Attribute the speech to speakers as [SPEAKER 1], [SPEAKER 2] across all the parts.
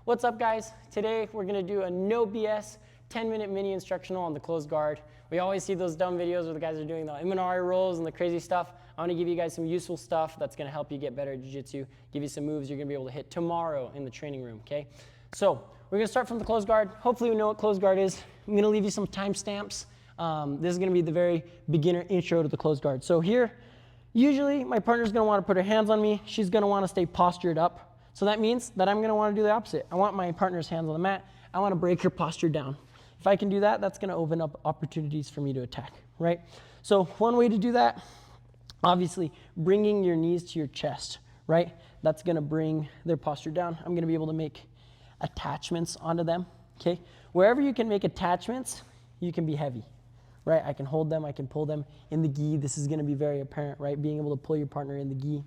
[SPEAKER 1] What's up, guys? Today we're gonna do a no BS 10-minute mini instructional on the closed guard. We always see those dumb videos where the guys are doing the Imanari rolls and the crazy stuff. I wanna give you guys some useful stuff that's gonna help you get better at jiu-jitsu, give you some moves you're gonna be able to hit tomorrow in the training room, okay? So we're gonna start from the closed guard. Hopefully you know what closed guard is. I'm gonna leave you some timestamps. This is gonna be the very beginner intro to the closed guard. So here, usually my partner's gonna wanna put her hands on me. She's gonna wanna stay postured up. So that means that I'm gonna wanna do the opposite. I want my partner's hands on the mat. I wanna break her posture down. If I can do that, that's gonna open up opportunities for me to attack, right? So one way to do that, obviously bringing your knees to your chest, right? That's gonna bring their posture down. I'm gonna be able to make attachments onto them, okay? Wherever you can make attachments, you can be heavy, right? I can hold them, I can pull them in the gi. This is gonna be very apparent, right? Being able to pull your partner in the gi.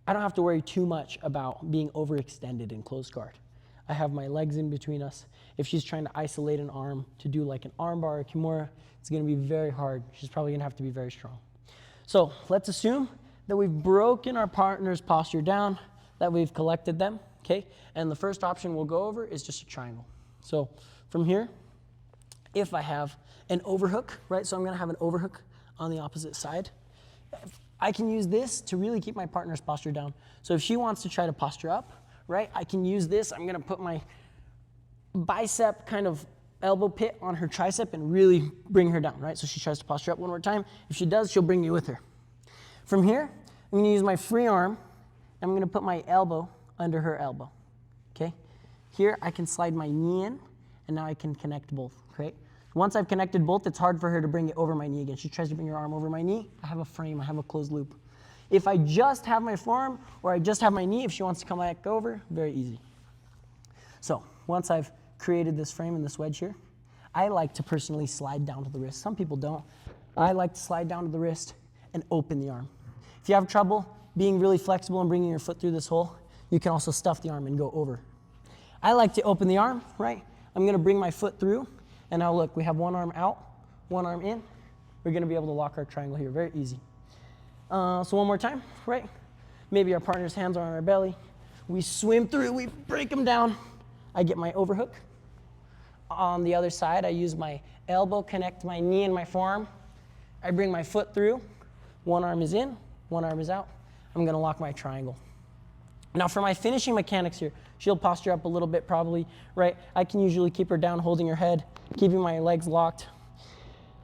[SPEAKER 1] I don't have to worry too much about being overextended in closed guard. I have my legs in between us. If she's trying to isolate an arm to do like an armbar or kimura, it's gonna be very hard. She's probably gonna have to be very strong. So let's assume that we've broken our partner's posture down, that we've collected them, okay? And the first option we'll go over is just a triangle. So from here, if I have an overhook, right? So I'm gonna have an overhook on the opposite side. I can use this to really keep my partner's posture down. So if she wants to try to posture up, right, I can use this. I'm gonna put my bicep kind of elbow pit on her tricep and really bring her down, right? So she tries to posture up one more time. If she does, she'll bring me with her. From here, I'm gonna use my free arm. I'm gonna put my elbow under her elbow, okay? Here, I can slide my knee in, and now I can connect both, right? Once I've connected both, it's hard for her to bring it over my knee again. She tries to bring her arm over my knee. I have a frame, I have a closed loop. If I just have my forearm or I just have my knee, if she wants to come back over, very easy. So once I've created this frame and this wedge here, I like to personally slide down to the wrist. Some people don't. I like to slide down to the wrist and open the arm. If you have trouble being really flexible and bringing your foot through this hole, you can also stuff the arm and go over. I like to open the arm, right? I'm gonna bring my foot through. And now look, we have one arm out, one arm in. We're gonna be able to lock our triangle here, very easy. So one more time, right? Maybe our partner's hands are on our belly. We swim through, we break them down. I get my overhook. On the other side, I use my elbow, connect my knee and my forearm. I bring my foot through. One arm is in, one arm is out. I'm gonna lock my triangle. Now for my finishing mechanics here, she'll posture up a little bit probably, right? I can usually keep her down, holding her head, keeping my legs locked.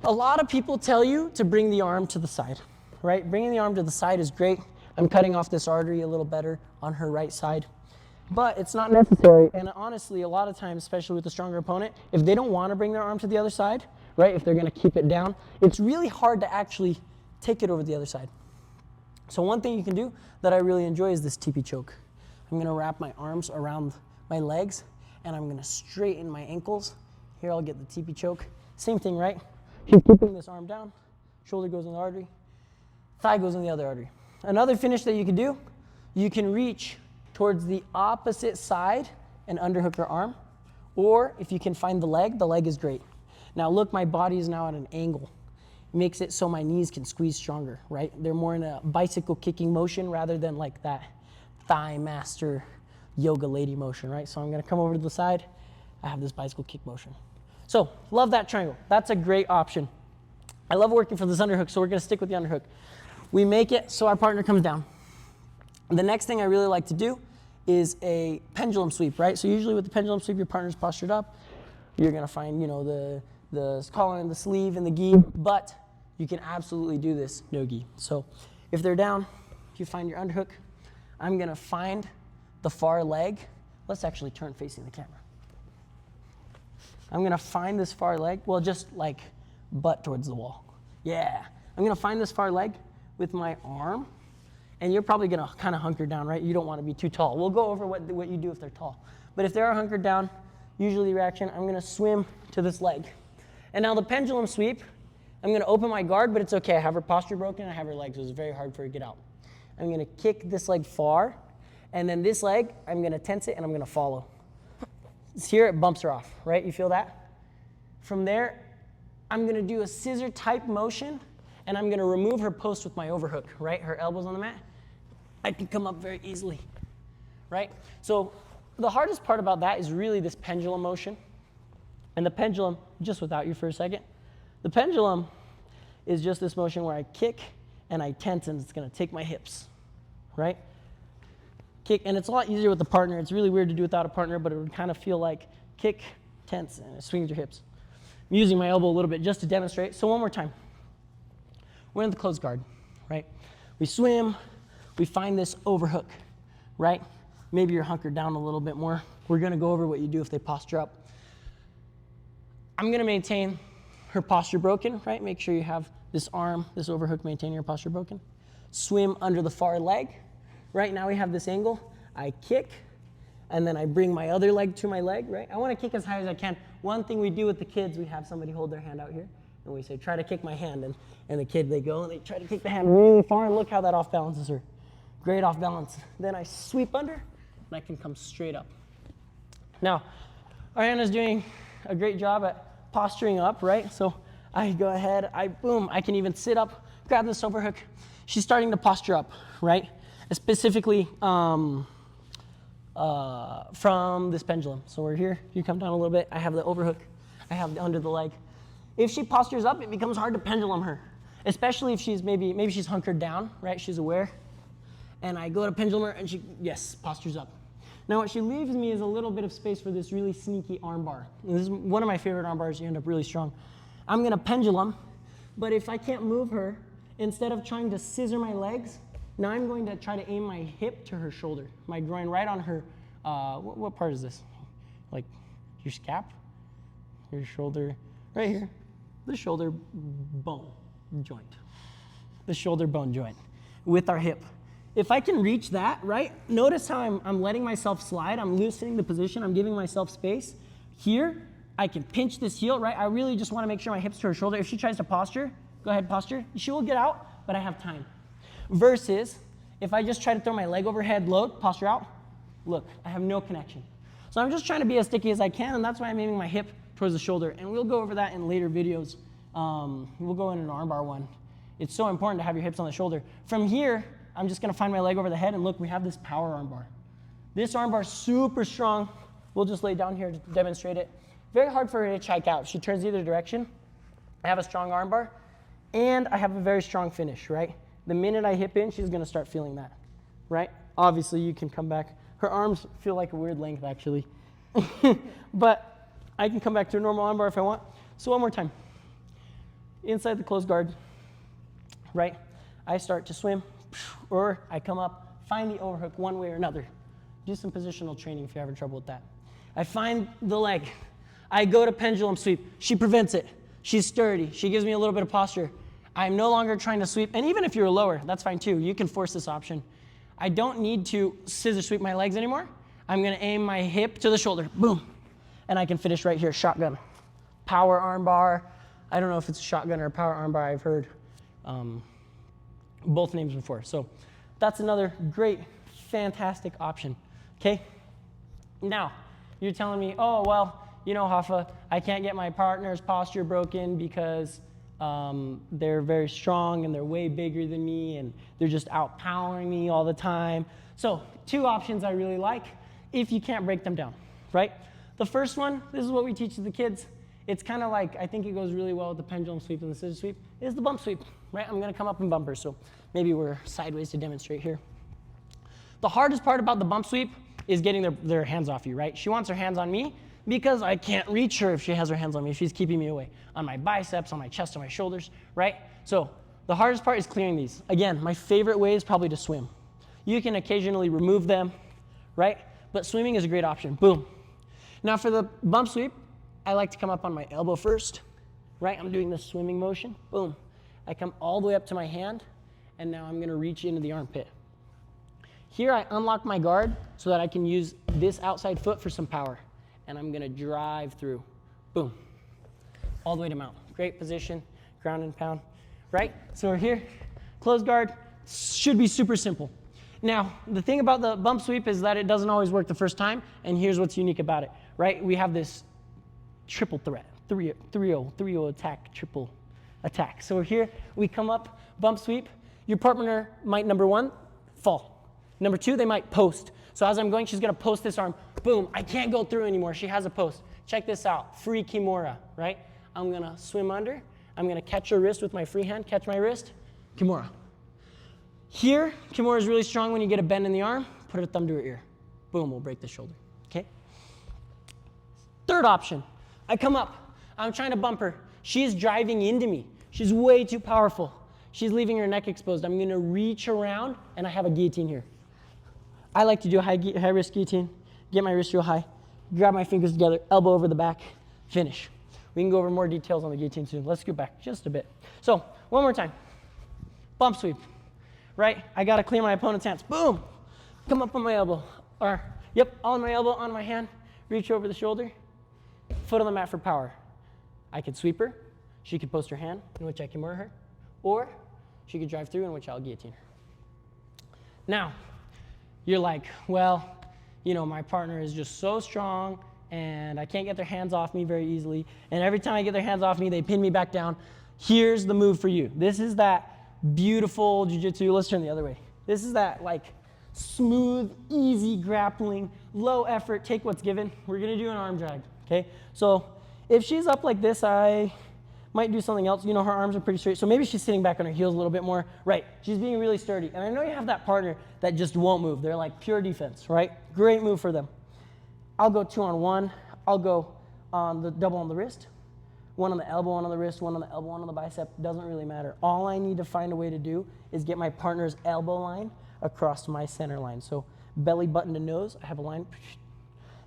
[SPEAKER 1] A lot of people tell you to bring the arm to the side, right? Bringing the arm to the side is great. I'm cutting off this artery a little better on her right side, but it's not necessary. And honestly, a lot of times, especially with a stronger opponent, if they don't want to bring their arm to the other side, right? If they're gonna keep it down, it's really hard to actually take it over the other side. So one thing you can do that I really enjoy is this teepee choke. I'm gonna wrap my arms around my legs and I'm gonna straighten my ankles. Here I'll get the teepee choke. Same thing, right? She's keeping this arm down, shoulder goes in the artery, thigh goes in the other artery. Another finish that you can do, you can reach towards the opposite side and underhook her arm, or if you can find the leg is great. Now look, my body is now at an angle. Makes it so my knees can squeeze stronger, right? They're more in a bicycle kicking motion rather than like that thigh master yoga lady motion, right? So I'm gonna come over to the side. I have this bicycle kick motion. So love that triangle. That's a great option. I love working from this underhook, so we're gonna stick with the underhook. We make it so our partner comes down. The next thing I really like to do is a pendulum sweep, right? So usually with the pendulum sweep, your partner's postured up. You're gonna find, you know, the collar and the sleeve and the gi, but you can absolutely do this no gi. So if they're down, you find your underhook. I'm gonna find the far leg. Let's actually turn facing the camera. I'm gonna find this far leg, well, just like butt towards the wall. Yeah, I'm gonna find this far leg with my arm, and you're probably gonna kind of hunker down, right? You don't wanna be too tall. We'll go over what you do if they're tall. But if they are hunkered down, usually the reaction, I'm gonna swim to this leg. And now the pendulum sweep, I'm gonna open my guard, but it's okay. I have her posture broken, I have her legs, so it's very hard for her to get out. I'm gonna kick this leg far, and then this leg, I'm gonna tense it and I'm gonna follow. Here it bumps her off, right? You feel that? From there, I'm gonna do a scissor type motion, and I'm gonna remove her post with my overhook, right? Her elbows on the mat. I can come up very easily, right? So the hardest part about that is really this pendulum motion. And the pendulum, just without you for a second, the pendulum is just this motion where I kick and I tense, and it's going to take my hips, right? Kick, and it's a lot easier with the partner. It's really weird to do without a partner, but it would kind of feel like kick, tense, and it swings your hips. I'm using my elbow a little bit just to demonstrate. So one more time. We're in the closed guard, right? We swim, we find this overhook, right? Maybe you're hunkered down a little bit more. We're going to go over what you do if they posture up. I'm going to maintain her posture broken, right? Make sure you have this arm, this overhook, maintain your posture broken. Swim under the far leg. Right now we have this angle. I kick, and then I bring my other leg to my leg, right? I want to kick as high as I can. One thing we do with the kids, we have somebody hold their hand out here, and we say, try to kick my hand. And the kid, they go, and they try to kick the hand really far, and look how that off balances her. Great off balance. Then I sweep under, and I can come straight up. Now, Ariana's doing a great job at posturing up, right? So I go ahead, boom, I can even sit up, grab this overhook. She's starting to posture up, right? Specifically from this pendulum. So we're here, you come down a little bit, I have the overhook, I have the under the leg. If she postures up, it becomes hard to pendulum her, especially if she's maybe she's hunkered down, right? She's aware. And I go to pendulum her, and she, yes, postures up. Now what she leaves me is a little bit of space for this really sneaky armbar. This is one of my favorite armbars. You end up really strong. I'm going to pendulum, but if I can't move her, instead of trying to scissor my legs, now I'm going to try to aim my hip to her shoulder, my groin right on her, what part is this? Like your scap? Your shoulder, right here. The shoulder bone joint. The shoulder bone joint with our hip. If I can reach that, right, notice how I'm letting myself slide. I'm loosening the position. I'm giving myself space. Here, I can pinch this heel, right? I really just want to make sure my hip's to her shoulder. If she tries to posture, go ahead, posture. She will get out, but I have time. Versus, if I just try to throw my leg overhead, load, posture out, look, I have no connection. So I'm just trying to be as sticky as I can, and that's why I'm aiming my hip towards the shoulder. And we'll go over that in later videos. We'll go in an armbar one. It's so important to have your hips on the shoulder. From here, I'm just going to find my leg over the head, and look, we have this power armbar. This armbar is super strong. We'll just lay down here to demonstrate it. Very hard for her to check out. She turns either direction. I have a strong armbar, and I have a very strong finish, right? The minute I hip in, she's going to start feeling that, right? Obviously, you can come back. Her arms feel like a weird length, actually. But I can come back to a normal armbar if I want. So one more time. Inside the closed guard, right? I start to swim, or I come up, find the overhook one way or another. Do some positional training if you're having trouble with that. I find the leg. I go to pendulum sweep. She prevents it. She's sturdy. She gives me a little bit of posture. I'm no longer trying to sweep. And even if you're lower, that's fine too. You can force this option. I don't need to scissor sweep my legs anymore. I'm going to aim my hip to the shoulder. Boom. And I can finish right here, shotgun. Power armbar. I don't know if it's a shotgun or a power armbar. I've heard both names before. So that's another great, fantastic option. Okay? Now, you're telling me, oh, well, you know, Rapha, I can't get my partner's posture broken because they're very strong and they're way bigger than me and they're just outpowering me all the time. So 2 options I really like if you can't break them down, right? The first one, this is what we teach to the kids. It's kind of like, I think it goes really well with the pendulum sweep and the scissor sweep, is the bump sweep, right? I'm going to come up in bumpers, so maybe we're sideways to demonstrate here. The hardest part about the bump sweep is getting their hands off you, right? She wants her hands on me because I can't reach her if she has her hands on me. She's keeping me away. On my biceps, on my chest, on my shoulders, right? So the hardest part is clearing these. Again, my favorite way is probably to swim. You can occasionally remove them, right? But swimming is a great option. Boom. Now for the bump sweep, I like to come up on my elbow first, right? I'm doing this swimming motion. Boom. I come all the way up to my hand, and now I'm going to reach into the armpit. Here I unlock my guard so that I can use this outside foot for some power. And I'm going to drive through. Boom. All the way to mount. Great position. Ground and pound. Right? So we're here. Closed guard. Should be super simple. Now, the thing about the bump sweep is that it doesn't always work the first time. And here's what's unique about it. Right? We have this triple threat. Thrio attack, triple attack. So we're here. We come up. Bump sweep. Your partner might, number 1, fall. Number 2, they might post. So as I'm going, she's gonna post this arm. Boom, I can't go through anymore. She has a post. Check this out, free Kimura, right? I'm gonna swim under. I'm gonna catch her wrist with my free hand, catch my wrist, Kimura. Here, Kimura is really strong when you get a bend in the arm. Put her thumb to her ear. Boom, we'll break the shoulder, okay? Third option, I come up. I'm trying to bump her. She's driving into me. She's way too powerful. She's leaving her neck exposed. I'm gonna reach around, and I have a guillotine here. I like to do a high risk guillotine, get my wrist real high, grab my fingers together, elbow over the back, finish. We can go over more details on the guillotine soon. Let's scoot back just a bit. So, one more time. Bump sweep, right? I gotta clear my opponent's hands. Boom! Come up on my elbow. Or, yep, on my elbow, on my hand, reach over the shoulder, foot on the mat for power. I could sweep her, she could post her hand, in which I can Kimura her, or she could drive through, in which I'll guillotine her. Now, you're like, well, you know, my partner is just so strong and I can't get their hands off me very easily. And every time I get their hands off me, they pin me back down. Here's the move for you. This is that beautiful jiu-jitsu. Let's turn the other way. This is that like smooth, easy grappling, low effort, take what's given. We're gonna do an arm drag, okay? So if she's up like this, I might do something else. You know, her arms are pretty straight, so maybe she's sitting back on her heels a little bit more. Right, she's being really sturdy. And I know you have that partner that just won't move. They're like pure defense, right? Great move for them. I'll go 2-on-1. I'll go on the double on the wrist, one on the elbow, one on the wrist, one on the elbow, one on the bicep. Doesn't really matter. All I need to find a way to do is get my partner's elbow line across my center line. So belly button to nose, I have a line,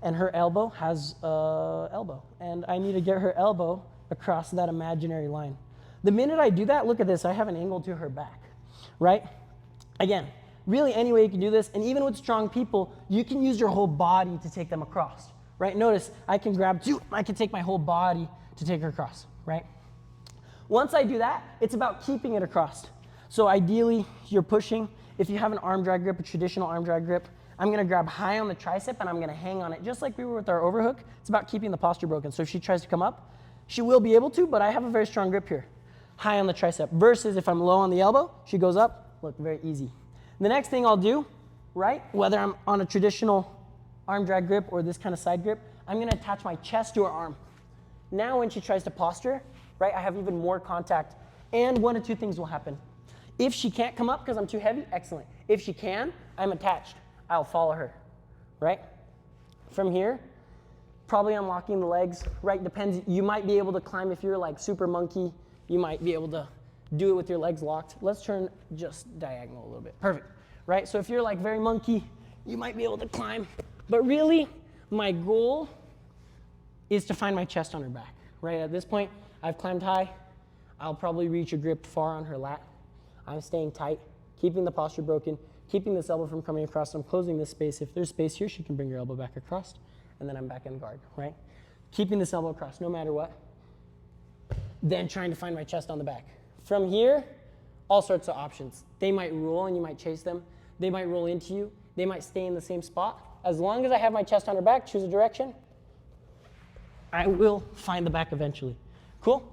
[SPEAKER 1] and her elbow has elbow. And I need to get her elbow across that imaginary line. The minute I do that, look at this, I have an angle to her back, right? Again, really any way you can do this, and even with strong people, you can use your whole body to take them across, right? Notice, I can grab two, I can take my whole body to take her across, right? Once I do that, it's about keeping it across. So ideally, you're pushing. If you have an arm drag grip, a traditional arm drag grip, I'm gonna grab high on the tricep and I'm gonna hang on it, just like we were with our overhook. It's about keeping the posture broken. So if she tries to come up, she will be able to, but I have a very strong grip here. High on the tricep, versus if I'm low on the elbow, she goes up, look, very easy. The next thing I'll do, right, whether I'm on a traditional arm drag grip or this kind of side grip, I'm gonna attach my chest to her arm. Now when she tries to posture, right, I have even more contact, and one of two things will happen. If she can't come up because I'm too heavy, excellent. If she can, I'm attached. I'll follow her, right? From here, probably unlocking the legs, right? Depends, you might be able to climb if you're like super monkey, you might be able to do it with your legs locked. Let's turn just diagonal a little bit, perfect, right? So if you're like very monkey, you might be able to climb, but really, my goal is to find my chest on her back, right? At this point, I've climbed high, I'll probably reach a grip far on her lat. I'm staying tight, keeping the posture broken, keeping this elbow from coming across. I'm closing this space. If there's space here, she can bring her elbow back across, and then I'm back in guard, right? Keeping this elbow across no matter what. Then trying to find my chest on the back. From here, all sorts of options. They might roll and you might chase them. They might roll into you. They might stay in the same spot. As long as I have my chest on her back, choose a direction, I will find the back eventually. Cool?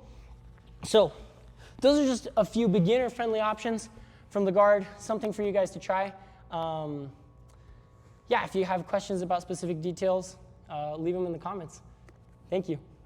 [SPEAKER 1] So those are just a few beginner-friendly options from the guard, something for you guys to try. Yeah, if you have questions about specific details, leave them in the comments. Thank you.